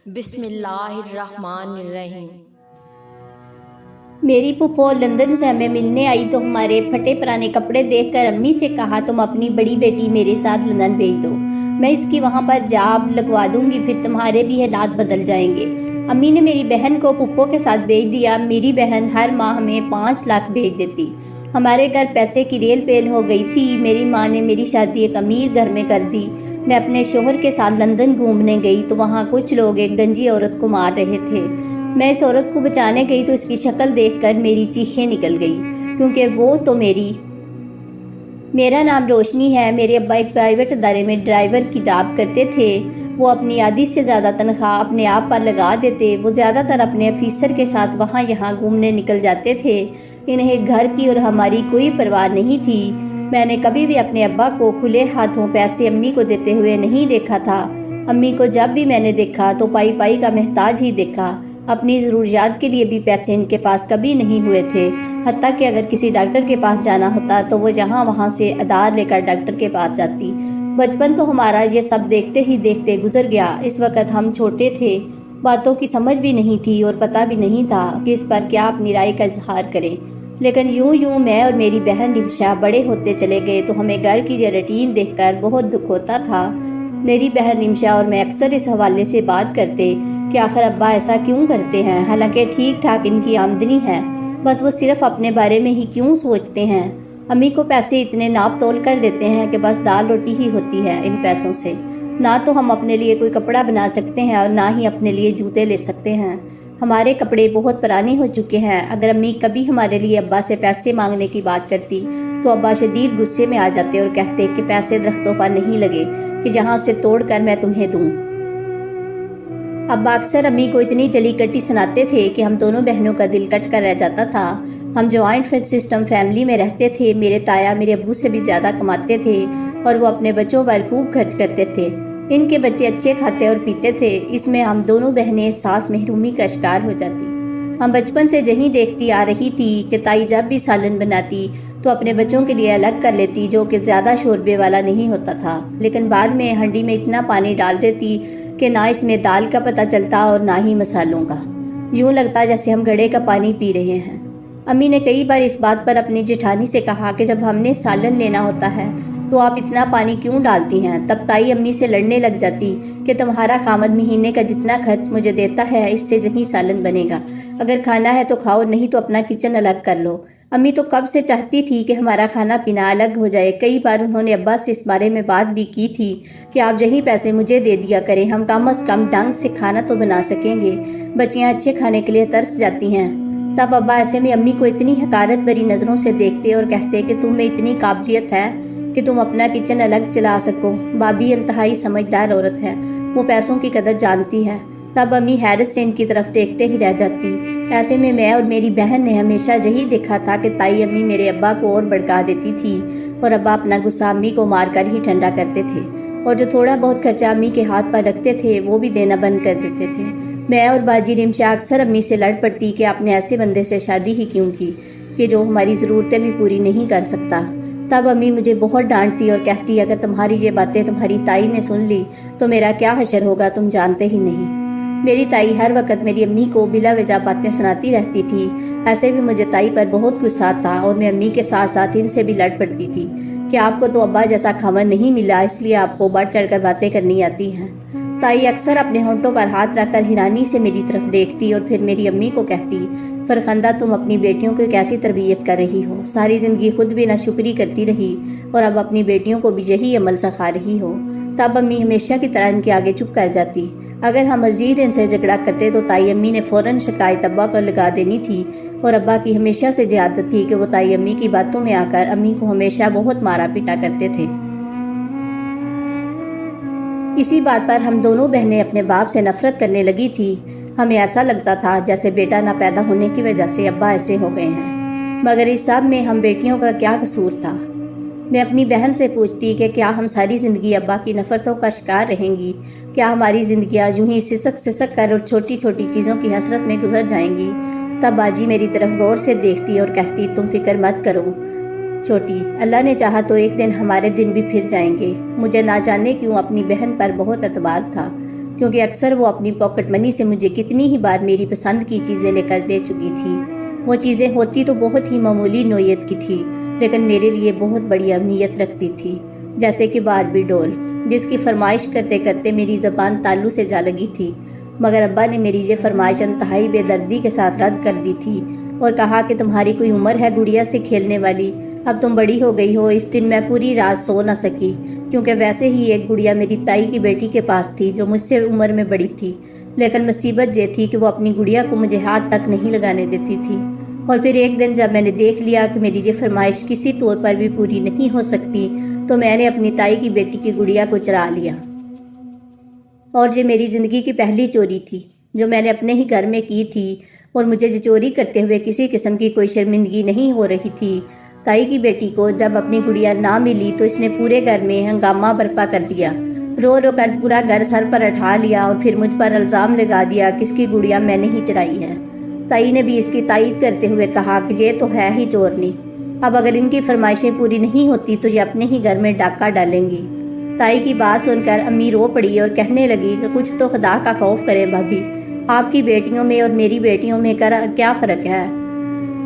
بسم اللہ الرحمن الرحیم۔ میری پھپھو لندن سے ہمیں ملنے آئی تو ہمارے پھٹے پرانے کپڑے دیکھ کر امی سے کہا تم اپنی بڑی بیٹی میرے ساتھ لندن بھیج دو، میں اس کی وہاں پر جاب لگوا دوں گی، پھر تمہارے بھی حالات بدل جائیں گے۔ امی نے میری بہن کو پھپھو کے ساتھ بھیج دیا۔ میری بہن ہر ماہ ہمیں 5 لاکھ بھیج دیتی۔ ہمارے گھر پیسے کی ریل پیل ہو گئی تھی۔ میری ماں نے میری شادی ایک امیر گھر میں کر دی۔ میں اپنے شوہر کے ساتھ لندن گھومنے گئی تو وہاں کچھ لوگ ایک گنجی عورت کو مار رہے تھے۔ میں اس عورت کو بچانے گئی تو اس کی شکل دیکھ کر میری چیخیں نکل گئی، کیونکہ وہ تو میرا نام روشنی ہے۔ میرے ابا ایک پرائیویٹ ادارے میں ڈرائیور کی جاب کرتے تھے۔ وہ اپنی آدھی سے زیادہ تنخواہ اپنے آپ پر لگا دیتے۔ وہ زیادہ تر اپنے آفیسر کے ساتھ وہاں یہاں گھومنے نکل جاتے تھے۔ انہیں گھر کی اور ہماری کوئی پرواہ نہیں تھی۔ میں نے کبھی بھی اپنے ابا کو کھلے ہاتھوں پیسے امی کو دیتے ہوئے نہیں دیکھا تھا۔ امی کو جب بھی میں نے دیکھا تو پائی پائی کا محتاج ہی دیکھا۔ اپنی ضروریات کے لیے بھی پیسے ان کے پاس کبھی نہیں ہوئے تھے، حتیٰ کہ اگر کسی ڈاکٹر کے پاس جانا ہوتا تو وہ یہاں وہاں سے ادار لے کر ڈاکٹر کے پاس جاتی۔ بچپن تو ہمارا یہ سب دیکھتے ہی دیکھتے گزر گیا۔ اس وقت ہم چھوٹے تھے، باتوں کی سمجھ بھی نہیں تھی اور پتہ بھی نہیں تھا کہ اس پر کیا اپنی رائے کا اظہار کریں۔ لیکن یوں یوں میں اور میری بہن رمشا بڑے ہوتے چلے گئے تو ہمیں گھر کی یہ روٹین دیکھ کر بہت دکھ ہوتا تھا۔ میری بہن رمشا اور میں اکثر اس حوالے سے بات کرتے کہ آخر ابا ایسا کیوں کرتے ہیں، حالانکہ ٹھیک ٹھاک ان کی آمدنی ہے، بس وہ صرف اپنے بارے میں ہی کیوں سوچتے ہیں۔ امی کو پیسے اتنے ناپ تول کر دیتے ہیں کہ بس دال روٹی ہی ہوتی ہے ان پیسوں سے۔ نہ تو ہم اپنے لیے کوئی کپڑا بنا سکتے ہیں اور نہ ہی اپنے لیے جوتے لے سکتے ہیں۔ ہمارے کپڑے بہت پرانے ہو چکے ہیں۔ اگر امی کبھی ہمارے لیے ابا سے پیسے مانگنے کی بات کرتی تو ابا شدید غصے میں آ جاتے اور کہتے کہ پیسے درختوں پر نہیں لگے کہ جہاں سے توڑ کر میں تمہیں دوں۔ ابا اکثر امی کو اتنی جلی کٹی سناتے تھے کہ ہم دونوں بہنوں کا دل کٹ کر رہ جاتا تھا۔ ہم جوائنٹ سسٹم فیملی میں رہتے تھے۔ میرے تایا میرے ابو سے بھی زیادہ کماتے تھے اور وہ اپنے بچوں پر خوب خرچ کرتے تھے۔ ان کے بچے اچھے کھاتے اور پیتے تھے، اس میں ہم دونوں بہنیں احساس محرومی کا شکار ہو جاتی۔ ہم بچپن سے یہی دیکھتی آ رہی تھی کہ تائی جب بھی سالن بناتی تو اپنے بچوں کے لیے الگ کر لیتی، جو کہ زیادہ شوربے والا نہیں ہوتا تھا، لیکن بعد میں ہنڈی میں اتنا پانی ڈال دیتی کہ نہ اس میں دال کا پتہ چلتا اور نہ ہی مسالوں کا، یوں لگتا جیسے ہم گڑھے کا پانی پی رہے ہیں۔ امی نے کئی بار اس بات پر اپنی جیٹھانی سے کہا کہ جب ہم نے سالن لینا ہوتا ہے تو آپ اتنا پانی کیوں ڈالتی ہیں؟ تب تائی امی سے لڑنے لگ جاتی کہ تمہارا خامد مہینے کا جتنا خرچ مجھے دیتا ہے اس سے یہی سالن بنے گا، اگر کھانا ہے تو کھاؤ، نہیں تو اپنا کچن الگ کر لو۔ امی تو کب سے چاہتی تھی کہ ہمارا کھانا پینا الگ ہو جائے۔ کئی بار انہوں نے ابا سے اس بارے میں بات بھی کی تھی کہ آپ یہی پیسے مجھے دے دیا کریں، ہم کم از کم ڈھنگ سے کھانا تو بنا سکیں گے، بچیاں اچھے کھانے کے لیے ترس جاتی ہیں۔ تب ابا ایسے میں امی کو اتنی حقارت بھری نظروں سے دیکھتے اور کہتے کہ تم میں اتنی قابلیت ہے کہ تم اپنا کچن الگ چلا سکو۔ بابی انتہائی سمجھدار عورت ہے، وہ پیسوں کی قدر جانتی ہے۔ تب امی حیرت سے ان کی طرف دیکھتے ہی رہ جاتی۔ ایسے میں اور میری بہن نے ہمیشہ یہی دیکھا تھا کہ تائی امی میرے ابا کو اور بھڑکا دیتی تھی اور ابا اپنا غصہ امی کو مار کر ہی ٹھنڈا کرتے تھے، اور جو تھوڑا بہت خرچہ امی کے ہاتھ پر رکھتے تھے وہ بھی دینا بند کر دیتے تھے۔ میں اور باجی رمشا اکثر امی سے لڑ پڑتی کہ آپ نے ایسے بندے سے شادی ہی کیوں کی کہ جو ہماری ضرورتیں بھی پوری نہیں کر سکتا۔ تب امی مجھے بہت ڈانٹتی اور کہتی اگر تمہاری یہ باتیں تمہاری تائی نے سن لی تو میرا کیا حشر ہوگا، تم جانتے ہی نہیں۔ میری تائی ہر وقت میری امی کو بلا وجہ باتیں سناتی رہتی تھی۔ ایسے بھی مجھے تائی پر بہت غصہ تھا اور میں امی کے ساتھ ساتھ ان سے بھی لڑ پڑتی تھی کہ آپ کو تو ابا جیسا خاوند نہیں ملا، اس لیے آپ کو بڑھ چڑھ کر باتیں کرنی آتی ہیں۔ تائی اکثر اپنے ہونٹوں پر ہاتھ رکھ کر حیرانی سے میری طرف دیکھتی اور پھر میری امی کو کہتی فرخندہ تم اپنی بیٹیوں کو کیسی تربیت کر رہی ہو، ساری زندگی خود بھی ناشکری کرتی رہی اور اب اپنی بیٹیوں کو بھی یہی عمل سکھا رہی ہو۔ تب امی ہمیشہ کی طرح ان کے آگے چپ کر جاتی۔ اگر ہم مزید ان سے جھگڑا کرتے تو تائی امی نے فوراً شکایت ابا کو لگا دینی تھی، اور ابا کی ہمیشہ سے یہ عادت تھی کہ وہ تائی امی کی باتوں میں آ کر امی کو ہمیشہ بہت مارا پیٹا کرتے تھے۔ اسی بات پر ہم دونوں بہنیں اپنے باپ سے نفرت کرنے لگی تھی۔ ہمیں ایسا لگتا تھا جیسے بیٹا نہ پیدا ہونے کی وجہ سے ابا ایسے ہو گئے ہیں، مگر اس سب میں ہم بیٹیوں کا کیا قصور تھا؟ میں اپنی بہن سے پوچھتی کہ کیا ہم ساری زندگی ابا کی نفرتوں کا شکار رہیں گی؟ کیا ہماری زندگیاں یوں ہی سسک سسک کر اور چھوٹی چھوٹی چیزوں کی حسرت میں گزر جائیں گی؟ تب باجی میری طرف غور سے دیکھتی اور کہتی تم فکر مت کرو چھوٹی، اللہ نے چاہا تو ایک دن ہمارے دن بھی پھر جائیں گے۔ مجھے نہ جانے کیوں اپنی بہن پر بہت اعتبار تھا۔ کیونکہ اکثر وہ اپنی پاکٹ منی سے مجھے کتنی ہی بار میری پسند کی چیزیں لے کر دے چکی تھی۔ وہ چیزیں ہوتی تو بہت ہی معمولی نوعیت کی تھی، لیکن میرے لیے بہت بڑی اہمیت رکھتی تھی، جیسے کہ باربی ڈول، جس کی فرمائش کرتے کرتے میری زبان تالو سے جا لگی تھی، مگر ابا نے میری یہ فرمائش انتہائی بے دردی کے ساتھ رد کر دی تھی اور کہا کہ تمہاری کوئی عمر ہے گڑیا سے کھیلنے والی، اب تم بڑی ہو گئی ہو۔ اس دن میں پوری رات سو نہ سکی، کیونکہ ویسے ہی ایک گڑیا میری تائی کی بیٹی کے پاس تھی جو مجھ سے عمر میں بڑی تھی، لیکن مصیبت یہ تھی کہ وہ اپنی گڑیا کو مجھے ہاتھ تک نہیں لگانے دیتی تھی۔ اور پھر ایک دن جب میں نے دیکھ لیا کہ میری یہ فرمائش کسی طور پر بھی پوری نہیں ہو سکتی، تو میں نے اپنی تائی کی بیٹی کی گڑیا کو چرا لیا۔ اور یہ میری زندگی کی پہلی چوری تھی جو میں نے اپنے ہی گھر میں کی تھی، اور مجھے یہ چوری کرتے ہوئے کسی قسم کی کوئی شرمندگی نہیں ہو رہی تھی۔ تائی کی بیٹی کو جب اپنی گڑیا نہ ملی تو اس نے پورے گھر میں ہنگامہ برپا کر دیا، رو رو کر پورا گھر سر پر اٹھا لیا اور پھر مجھ پر الزام لگا دیا کہ اس کی گڑیا میں نے ہی چرائی ہے۔ تائی نے بھی اس کی تائید کرتے ہوئے کہا کہ یہ تو ہے ہی چورنی، اب اگر ان کی فرمائشیں پوری نہیں ہوتی تو یہ اپنے ہی گھر میں ڈاکہ ڈالیں گی۔ تائی کی بات سن کر امی رو پڑی اور کہنے لگی کہ کچھ تو خدا کا خوف کرے بھابھی، آپ کی بیٹیوں میں اور میری بیٹیوں میں کیا فرق ہے؟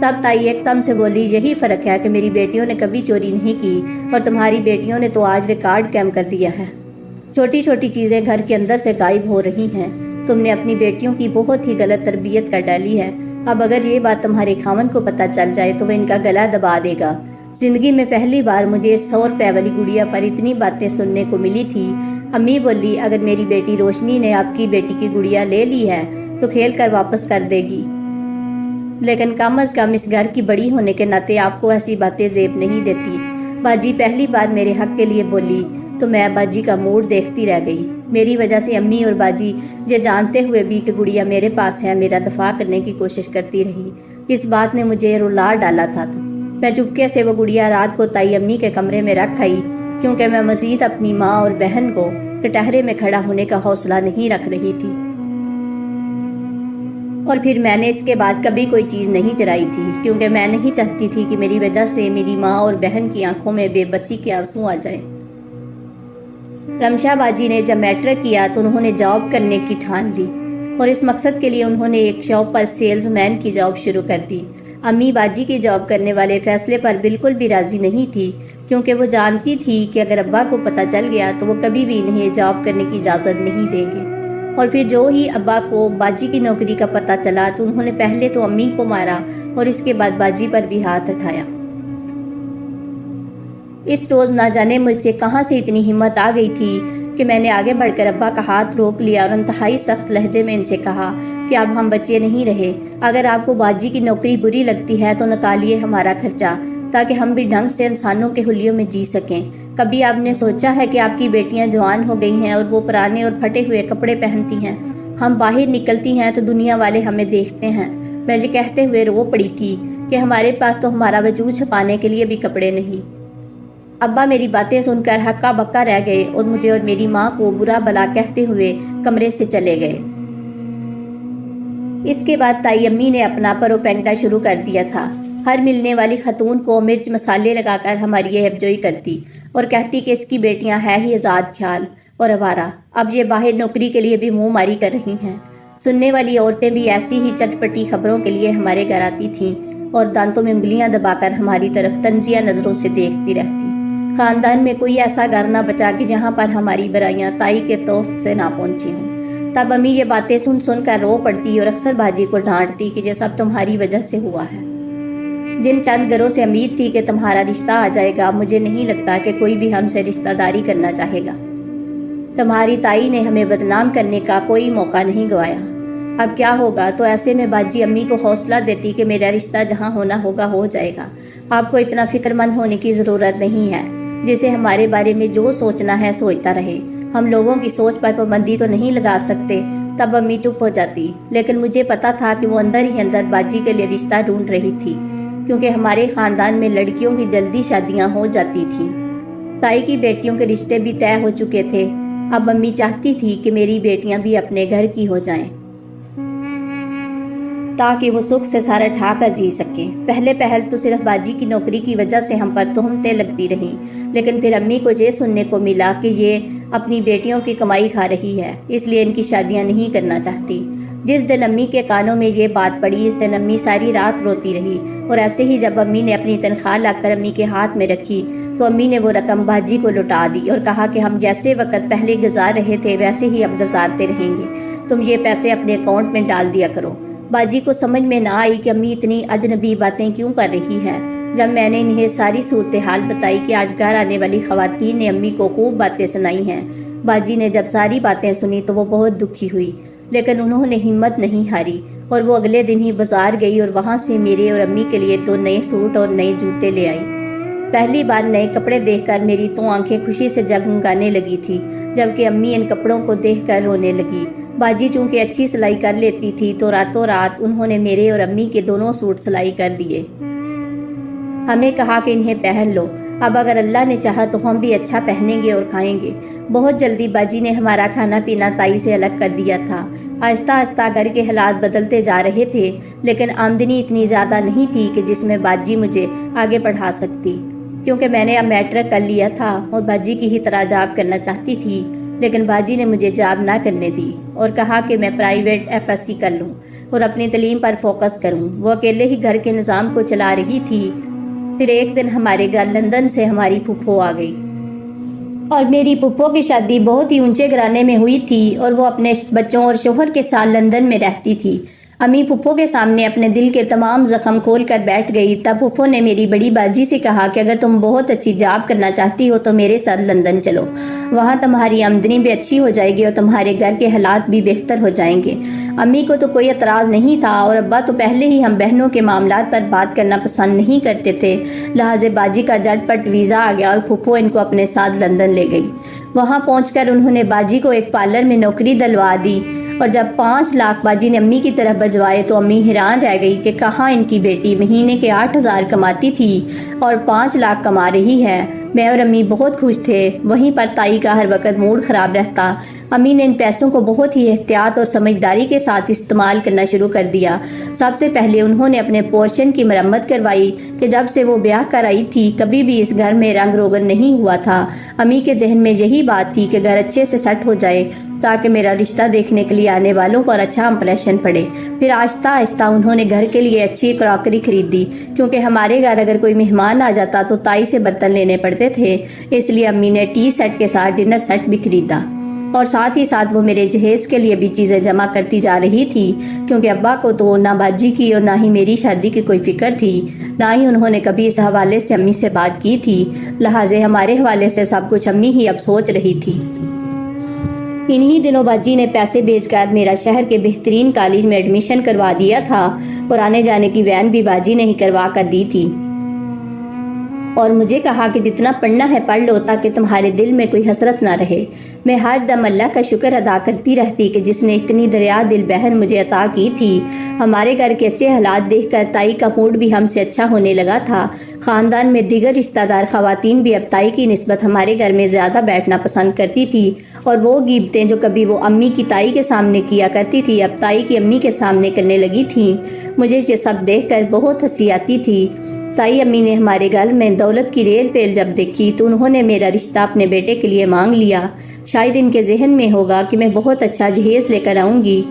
تب تائی ایک دم سے بولی، یہی فرق ہے کہ میری بیٹیوں نے کبھی چوری نہیں کی اور تمہاری بیٹیوں نے تو آج ریکارڈ قائم کر دیا ہے۔ چھوٹی چھوٹی چیزیں گھر کے اندر سے غائب ہو رہی ہیں، تم نے اپنی بیٹیوں کی بہت ہی غلط تربیت کر ڈالی ہے۔ اب اگر یہ بات تمہارے خاوند کو پتہ چل جائے تو وہ ان کا گلا دبا دے گا۔ زندگی میں پہلی بار مجھے 100 روپے والی گڑیا پر اتنی باتیں سننے کو ملی تھی۔ امی بولی، اگر میری بیٹی روشنی نے آپ کی بیٹی کی گڑیا لے لی ہے تو کھیل کر واپس کر دے گی، لیکن کم از کم اس گھر کی بڑی ہونے کے ناطے آپ کو ایسی باتیں زیب نہیں دیتی۔ باجی پہلی بار میرے حق کے لیے بولی تو میں باجی کا موڈ دیکھتی رہ گئی۔ میری وجہ سے امی اور باجی یہ جانتے ہوئے بھی کہ گڑیا میرے پاس ہے میرا دفاع کرنے کی کوشش کرتی رہی۔ اس بات نے مجھے رلا ڈالا تھا تو میں چپکے سے وہ گڑیا رات کو تائی امی کے کمرے میں رکھ آئی، کیونکہ میں مزید اپنی ماں اور بہن کو کٹہرے میں کھڑا ہونے کا حوصلہ نہیں رکھ رہی تھی۔ اور پھر میں نے اس کے بعد کبھی کوئی چیز نہیں چرائی تھی، کیونکہ میں نہیں چاہتی تھی کہ میری وجہ سے میری ماں اور بہن کی آنکھوں میں بے بسی کے آنسو آ جائیں۔ رمشا باجی نے جب میٹرک کیا تو انہوں نے جاب کرنے کی ٹھان لی، اور اس مقصد کے لیے انہوں نے ایک شاپ پر سیلز مین کی جاب شروع کر دی۔ امی باجی کی جاب کرنے والے فیصلے پر بالکل بھی راضی نہیں تھی، کیونکہ وہ جانتی تھی کہ اگر ابا کو پتہ چل گیا تو وہ کبھی بھی انہیں جاب کرنے کی اجازت نہیں دیں گے۔ اور پھر جو ہی ابا کو باجی کی نوکری کا پتہ چلا تو انہوں نے پہلے تو امی کو مارا اور اس کے بعد باجی پر بھی ہاتھ اٹھایا۔ اس روز نہ جانے مجھ سے کہاں سے اتنی ہمت آ گئی تھی کہ میں نے آگے بڑھ کر ابا کا ہاتھ روک لیا اور انتہائی سخت لہجے میں ان سے کہا کہ اب ہم بچے نہیں رہے، اگر آپ کو باجی کی نوکری بری لگتی ہے تو نکالیے ہمارا خرچہ، تاکہ ہم بھی ڈھنگ سے انسانوں کے حلیوں میں جی سکیں۔ کبھی آپ نے سوچا ہے کہ آپ کی بیٹیاں جوان ہو گئی ہیں اور وہ پرانے اور پھٹے ہوئے کپڑے پہنتی ہیں؟ ہم باہر نکلتی ہیں تو دنیا والے ہمیں دیکھتے ہیں۔ میں یہ کہتے ہوئے رو پڑی تھی کہ ہمارے پاس تو ہمارا وجود چھپانے کے لیے بھی کپڑے نہیں۔ ابا میری باتیں سن کر ہکا بکا رہ گئے اور مجھے اور میری ماں کو برا بلا کہتے ہوئے کمرے سے چلے گئے۔ اس کے بعد تائی امی نے اپنا پروپیگنڈا شروع کر دیا تھا۔ ہر ملنے والی خاتون کو مرچ مسالے لگا کر ہماری عیب جوئی کرتی اور کہتی کہ اس کی بیٹیاں ہے ہی آزاد خیال اور آوارہ، اب یہ باہر نوکری کے لیے بھی منہ ماری کر رہی ہیں۔ سننے والی عورتیں بھی ایسی ہی چٹپٹی خبروں کے لیے ہمارے گھر آتی تھیں اور دانتوں میں انگلیاں دبا کر ہماری طرف طنزیہ نظروں سے دیکھتی رہتی۔ خاندان میں کوئی ایسا گھر نہ بچا کہ جہاں پر ہماری برائیاں تائی کے دوست سے نہ پہنچی ہوں۔ تب امی یہ باتیں سن سن کر رو پڑتی اور اکثر باجی کو ڈانٹتی کہ یہ سب تمہاری وجہ سے ہوا ہے۔ جن چند گھروں سے امید تھی کہ تمہارا رشتہ آ جائے گا، مجھے نہیں لگتا کہ کوئی بھی ہم سے رشتہ داری کرنا چاہے گا۔ تمہاری تائی نے ہمیں بدنام کرنے کا کوئی موقع نہیں گوایا۔ اب کیا ہوگا؟ تو ایسے میں باجی امی کو حوصلہ دیتی کہ میرا رشتہ جہاں ہونا ہوگا ہو جائے گا، آپ کو اتنا فکر مند ہونے کی ضرورت نہیں ہے، جسے ہمارے بارے میں جو سوچنا ہے سوچتا رہے، ہم لوگوں کی سوچ پر پابندی تو نہیں لگا سکتے۔ تب امی چپ ہو جاتی، لیکن مجھے پتا تھا کہ وہ اندر ہی اندر باجی کے لیے رشتہ ڈھونڈ رہی تھی، کیونکہ ہمارے خاندان میں لڑکیوں کی جلدی شادیاں ہو جاتی تھیں۔ تائی کی بیٹیوں کے رشتے بھی طے ہو چکے تھے، اب امی چاہتی تھی کہ میری بیٹیاں بھی اپنے گھر کی ہو جائیں۔ تاکہ وہ سکھ سے سارا ٹھا کر جی سکیں۔ پہلے پہل تو صرف باجی کی نوکری کی وجہ سے ہم پر تہمتیں لگتی رہیں، لیکن پھر امی کو یہ سننے کو ملا کہ یہ اپنی بیٹیوں کی کمائی کھا رہی ہے، اس لیے ان کی شادیاں نہیں کرنا چاہتی۔ جس دن امی کے کانوں میں یہ بات پڑی، اس دن امی ساری رات روتی رہی، اور ایسے ہی جب امی نے اپنی تنخواہ لا کر امی کے ہاتھ میں رکھی تو امی نے وہ رقم باجی کو لوٹا دی اور کہا کہ ہم جیسے وقت پہلے گزار رہے تھے ویسے ہی اب گزارتے رہیں گے، تم یہ پیسے اپنے اکاؤنٹ میں ڈال دیا کرو۔ باجی کو سمجھ میں نہ آئی کہ امی اتنی اجنبی باتیں کیوں کر رہی ہے۔ جب میں نے انہیں ساری صورتحال بتائی کہ آج گھر آنے والی خواتین نے امی کو خوب باتیں سنائی ہیں، باجی نے جب ساری باتیں سنی تو وہ بہت دکھی ہوئی، لیکن انہوں نے ہمت نہیں ہاری اور وہ اگلے دن ہی بازار گئی اور وہاں سے میرے اور امی کے لیے 2 نئے سوٹ اور نئے جوتے لے آئی۔ پہلی بار نئے کپڑے دیکھ کر میری تو آنکھیں خوشی سے جگمگانے لگی تھی، جبکہ امی ان کپڑوں کو دیکھ کر رونے لگی۔ باجی چونکہ اچھی سلائی کر لیتی تھی تو راتوں رات انہوں نے میرے اور امی کے دونوں سوٹ سلائی کر دیے۔ ہمیں کہا کہ انہیں پہن لو، اب اگر اللہ نے چاہا تو ہم بھی اچھا پہنیں گے اور کھائیں گے۔ بہت جلدی باجی نے ہمارا کھانا پینا تائی سے الگ کر دیا تھا۔ آہستہ آہستہ گھر کے حالات بدلتے جا رہے تھے، لیکن آمدنی اتنی زیادہ نہیں تھی کہ جس میں باجی مجھے آگے پڑھا سکتی، کیونکہ میں نے اب میٹرک کر لیا تھا اور باجی کی ہی طرح جاب کرنا چاہتی تھی، لیکن باجی نے مجھے جاب نہ کرنے دی اور کہا کہ میں پرائیویٹ FSC کر لوں اور اپنی تعلیم پر فوکس کروں۔ وہ اکیلے ہی گھر کے نظام کو چلا رہی تھی۔ پھر ایک دن ہمارے گھر لندن سے ہماری پھپھو آ گئی، اور میری پھپھو کی شادی بہت ہی اونچے گھرانے میں ہوئی تھی اور وہ اپنے بچوں اور شوہر کے ساتھ لندن میں رہتی تھی۔ امی پھپھو کے سامنے اپنے دل کے تمام زخم کھول کر بیٹھ گئی۔ تب پھپھو نے میری بڑی باجی سے کہا کہ اگر تم بہت اچھی جاب کرنا چاہتی ہو تو میرے ساتھ لندن چلو، وہاں تمہاری آمدنی بھی اچھی ہو جائے گی اور تمہارے گھر کے حالات بھی بہتر ہو جائیں گے۔ امی کو تو کوئی اعتراض نہیں تھا اور ابا تو پہلے ہی ہم بہنوں کے معاملات پر بات کرنا پسند نہیں کرتے تھے، لہٰذا باجی کا جھٹ پٹ ویزا آ گیا اور پھپھو ان کو اپنے ساتھ لندن لے گئی۔ وہاں پہنچ کر انہوں نے باجی کو ایک پارلر میں نوکری دلوا دی، اور جب 5 لاکھ باجی نے امی کی طرف بھجوائے تو امی حیران رہ گئی کہ کہاں ان کی بیٹی مہینے کے 8,000 کماتی تھی اور 5 لاکھ کما رہی ہے۔ میں اور امی بہت خوش تھے۔ وہیں پر تائی کا ہر وقت موڈ خراب رہتا۔ امی نے ان پیسوں کو بہت ہی احتیاط اور سمجھداری کے ساتھ استعمال کرنا شروع کر دیا۔ سب سے پہلے انہوں نے اپنے پورشن کی مرمت کروائی کہ جب سے وہ بیاہ کر آئی تھی کبھی بھی اس گھر میں رنگ روغن نہیں ہوا تھا۔ امی کے ذہن میں یہی بات تھی کہ گھر اچھے سے سیٹ ہو جائے تاکہ میرا رشتہ دیکھنے کے لیے آنے والوں پر اچھا امپریشن پڑے۔ پھر آہستہ آہستہ انہوں نے گھر کے لیے اچھی کراکری خریدی، کیونکہ ہمارے گھر اگر کوئی مہمان آ جاتا تو تائی سے برتن لینے پڑتے تھے، اس لیے امی نے ٹی سیٹ کے ساتھ ڈنر سیٹ بھی خریدا، اور ساتھ ہی ساتھ وہ میرے جہیز کے لیے بھی چیزیں جمع کرتی جا رہی تھی، کیونکہ ابا کو تو نہ باجی کی اور نہ ہی میری شادی کی کوئی فکر تھی، نہ ہی انہوں نے کبھی اس حوالے سے امی سے بات کی تھی، لہٰذا ہمارے حوالے سے سب کچھ امی ہی اب سوچ رہی تھی۔ انہی دنوں باجی نے پیسے بھیج کر میرا شہر کے بہترین کالج میں ایڈمیشن کروا دیا تھا، اور آنے جانے کی وین بھی باجی نے ہی کروا کر دی تھی، اور مجھے کہا کہ جتنا پڑھنا ہے پڑھ لو تاکہ تمہارے دل میں کوئی حسرت نہ رہے۔ میں ہر دم اللہ کا شکر ادا کرتی رہتی کہ جس نے اتنی دریا دل بہن مجھے عطا کی تھی۔ ہمارے گھر کے اچھے حالات دیکھ کر تائی کا موڈ بھی ہم سے اچھا ہونے لگا تھا۔ خاندان میں دیگر رشتہ دار خواتین بھی اب تائی کی نسبت ہمارے گھر میں زیادہ بیٹھنا پسند کرتی تھی، اور وہ غیبتیں جو کبھی وہ امی کی تائی کے سامنے کیا کرتی تھی اب تائی کی امی کے سامنے کرنے لگی تھیں۔ مجھے یہ سب دیکھ کر بہت ہنسی آتی تھی۔ تائی امی نے ہمارے گھر میں دولت کی ریل پیل جب دیکھی تو انہوں نے میرا رشتہ اپنے بیٹے کے لیے مانگ لیا۔ شاید ان کے ذہن میں ہوگا کہ میں بہت اچھا جہیز لے کر آؤں گی۔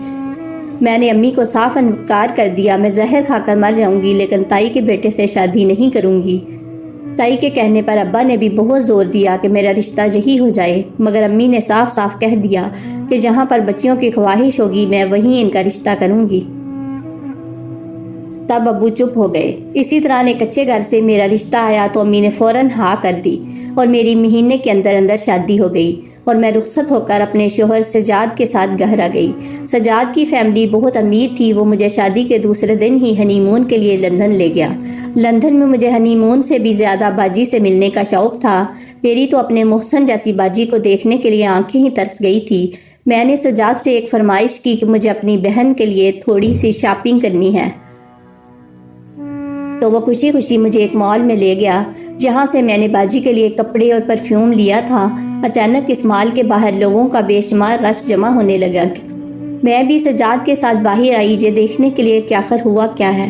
میں نے امی کو صاف انکار کر دیا، میں زہر کھا کر مر جاؤں گی لیکن تائی کے بیٹے سے شادی نہیں کروں گی۔ تائی کے کہنے پر ابا نے بھی بہت زور دیا کہ میرا رشتہ یہی ہو جائے، مگر امی نے صاف صاف کہہ دیا کہ جہاں پر بچیوں کی خواہش ہوگی میں وہیں ان کا رشتہ کروں گی۔ تب ابو چپ ہو گئے۔ اسی طرح ایک اچھے گھر سے میرا رشتہ آیا تو امی نے فوراً ہاں کر دی، اور میری مہینے کے اندر اندر شادی ہو گئی، اور میں رخصت ہو کر اپنے شوہر سجاد کے ساتھ گھر آ گئی۔ سجاد کی فیملی بہت امیر تھی، وہ مجھے شادی کے دوسرے دن ہی ہنی مون کے لیے لندن لے گیا۔ لندن میں مجھے ہنی مون سے بھی زیادہ باجی سے ملنے کا شوق تھا۔ میری تو اپنے محسن جیسی باجی کو دیکھنے کے لیے آنکھیں ہی ترس گئی تھی۔ میں نے سجاد سے ایک فرمائش کی کہ مجھے اپنی بہن کے لیے تھوڑی سی شاپنگ کرنی ہے، تو وہ خوشی خوشی مجھے ایک مال میں لے گیا، جہاں سے میں نے باجی کے لیے کپڑے اور پرفیوم لیا تھا۔ اچانک اس مال کے باہر لوگوں کا بے شمار رش جمع ہونے لگا۔ میں بھی سجاد کے ساتھ باہر آئی یہ دیکھنے کے لیے کہ آخر ہوا کیا ہے۔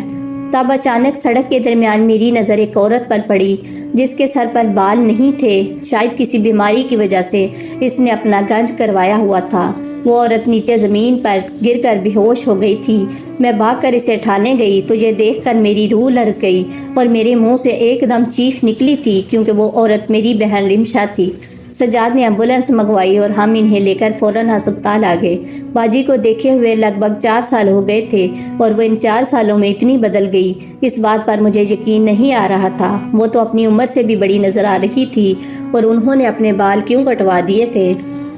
تب اچانک سڑک کے درمیان میری نظر ایک عورت پر پڑی جس کے سر پر بال نہیں تھے۔ شاید کسی بیماری کی وجہ سے اس نے اپنا گنج کروایا ہوا تھا۔ وہ عورت نیچے زمین پر گر کر بے ہوش ہو گئی تھی۔ میں بھاگ کر اسے اٹھانے گئی تو یہ دیکھ کر میری روح لرز گئی اور میرے منہ سے ایک دم چیخ نکلی تھی کیونکہ وہ عورت میری بہن رمشا تھی۔ سجاد نے ایمبولینس منگوائی اور ہم انہیں لے کر فوراً ہسپتال آ گئے۔ باجی کو دیکھے ہوئے لگ بھگ 4 سال ہو گئے تھے اور وہ ان 4 سالوں میں اتنی بدل گئی، اس بات پر مجھے یقین نہیں آ رہا تھا۔ وہ تو اپنی عمر سے بھی بڑی نظر آ رہی تھی اور انہوں نے اپنے بال کیوں کٹوا دیے تھے؟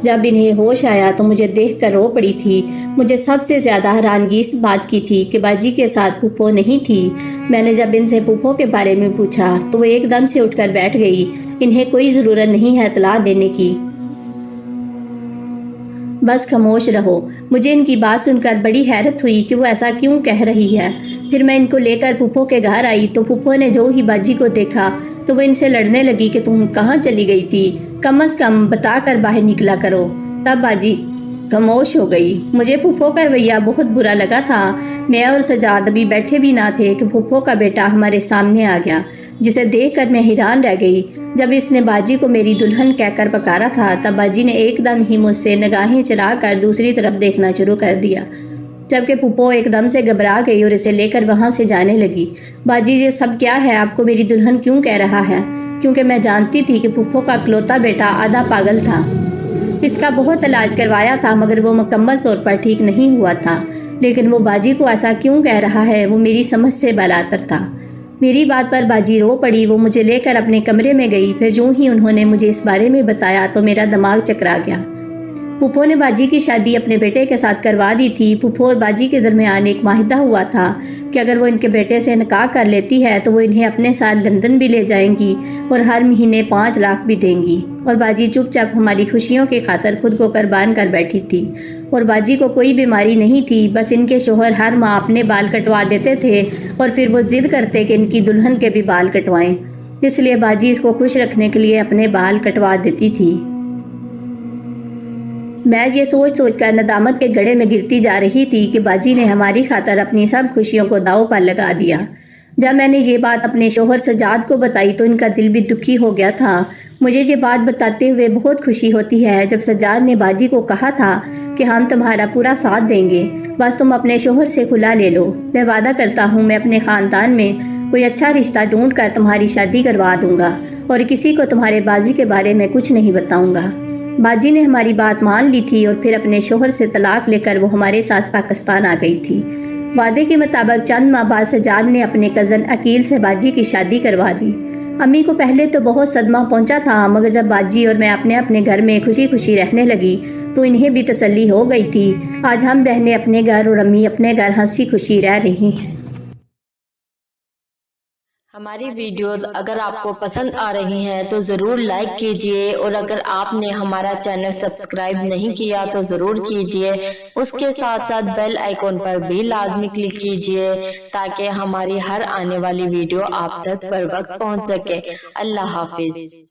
جب انہیں ہوش آیا تو مجھے دیکھ کر رو پڑی تھی۔ مجھے سب سے زیادہ حیرانگی اس بات کی تھی کہ باجی کے ساتھ پھوپھو نہیں تھی۔ میں نے جب ان سے پھوپھو کے بارے میں پوچھا تو وہ ایک دم سے اٹھ کر بیٹھ گئی۔ انہیں کوئی ضرورت نہیں ہے اطلاع دینے کی، بس خاموش رہو۔ مجھے ان کی بات سن کر بڑی حیرت ہوئی کہ وہ ایسا کیوں کہہ رہی ہے۔ پھر میں ان کو لے کر پھوپھو کے گھر آئی تو پھوپھو نے جو ہی باجی کو دیکھا تو وہ ان سے لڑنے لگی کہ تم کہاں چلی گئی تھی، کم از کم بتا کر باہر نکلا کرو۔ تب باجی خاموش ہو گئی۔ مجھے پھوپھو کا رویہ بہت برا لگا تھا۔ میں اور سجاد ابھی بیٹھے بھی نہ تھے کہ پھوپھو کا بیٹا ہمارے سامنے آ گیا، جسے دیکھ کر میں حیران رہ گئی۔ جب اس نے باجی کو میری دلہن کہہ کر پکارا تھا تب باجی نے ایک دم ہی مجھ سے نگاہیں چرا کر دوسری طرف دیکھنا شروع کر دیا، جبکہ پھوپھو ایک دم سے گھبرا گئی اور اسے لے کر وہاں سے جانے لگی۔ باجی یہ سب کیا ہے؟ آپ کو میری دلہن کیوں کہہ رہا ہے؟ کیونکہ میں جانتی تھی کہ پھوپھو کا اکلوتا بیٹا آدھا پاگل تھا۔ اس کا بہت علاج کروایا تھا مگر وہ مکمل طور پر ٹھیک نہیں ہوا تھا۔ لیکن وہ باجی کو ایسا کیوں کہہ رہا ہے وہ میری سمجھ سے بالاتر تھا۔ میری بات پر باجی رو پڑی۔ وہ مجھے لے کر اپنے کمرے میں گئی۔ پھر جو ہی انہوں نے مجھے اس بارے میں بتایا تو میرا دماغ چکرا گیا۔ پھوپھو نے باجی کی شادی اپنے بیٹے کے ساتھ کروا دی تھی۔ پھوپھو اور باجی کے درمیان ایک معاہدہ ہوا تھا کہ اگر وہ ان کے بیٹے سے نکاح کر لیتی ہے تو وہ انہیں اپنے ساتھ لندن بھی لے جائیں گی اور ہر مہینے 5 لاکھ بھی دیں گی۔ اور باجی چپ چاپ ہماری خوشیوں کی خاطر خود کو قربان کر بیٹھی تھی۔ اور باجی کو کوئی بیماری نہیں تھی، بس ان کے شوہر ہر ماہ اپنے بال کٹوا دیتے تھے اور پھر وہ ضد کرتے کہ ان کی دلہن کے بھی بال کٹوائیں، اس لیے باجی اس کو خوش رکھنے کے لیے اپنے بال کٹوا دیتی تھی۔ میں یہ سوچ سوچ کر ندامت کے گڑھے میں گرتی جا رہی تھی کہ باجی نے ہماری خاطر اپنی سب خوشیوں کو داؤ پر لگا دیا۔ جب میں نے یہ بات اپنے شوہر سجاد کو بتائی تو ان کا دل بھی دکھی ہو گیا تھا۔ مجھے یہ بات بتاتے ہوئے بہت خوشی ہوتی ہے جب سجاد نے باجی کو کہا تھا کہ ہم تمہارا پورا ساتھ دیں گے، بس تم اپنے شوہر سے کھلا لے لو۔ میں وعدہ کرتا ہوں میں اپنے خاندان میں کوئی اچھا رشتہ ڈھونڈ کر تمہاری شادی کروا دوں گا اور کسی کو تمہارے باجی کے بارے میں کچھ نہیں بتاؤں گا۔ باجی نے ہماری بات مان لی تھی اور پھر اپنے شوہر سے طلاق لے کر وہ ہمارے ساتھ پاکستان آ گئی تھی۔ وعدے کے مطابق چند ماہ بعد سجاد نے اپنے کزن عقیل سے باجی کی شادی کروا دی۔ امی کو پہلے تو بہت صدمہ پہنچا تھا مگر جب باجی اور میں اپنے گھر میں خوشی خوشی رہنے لگی تو انہیں بھی تسلی ہو گئی تھی۔ آج ہم بہنیں اپنے گھر اور امی اپنے گھر ہنسی خوشی رہ رہی ہیں۔ ہماری ویڈیوز اگر آپ کو پسند آ رہی ہیں تو ضرور لائک کیجئے اور اگر آپ نے ہمارا چینل سبسکرائب نہیں کیا تو ضرور کیجئے۔ اس کے ساتھ ساتھ بیل آئیکن پر بھی لازمی کلک کیجئے تاکہ ہماری ہر آنے والی ویڈیو آپ تک پر وقت پہنچ سکے۔ اللہ حافظ۔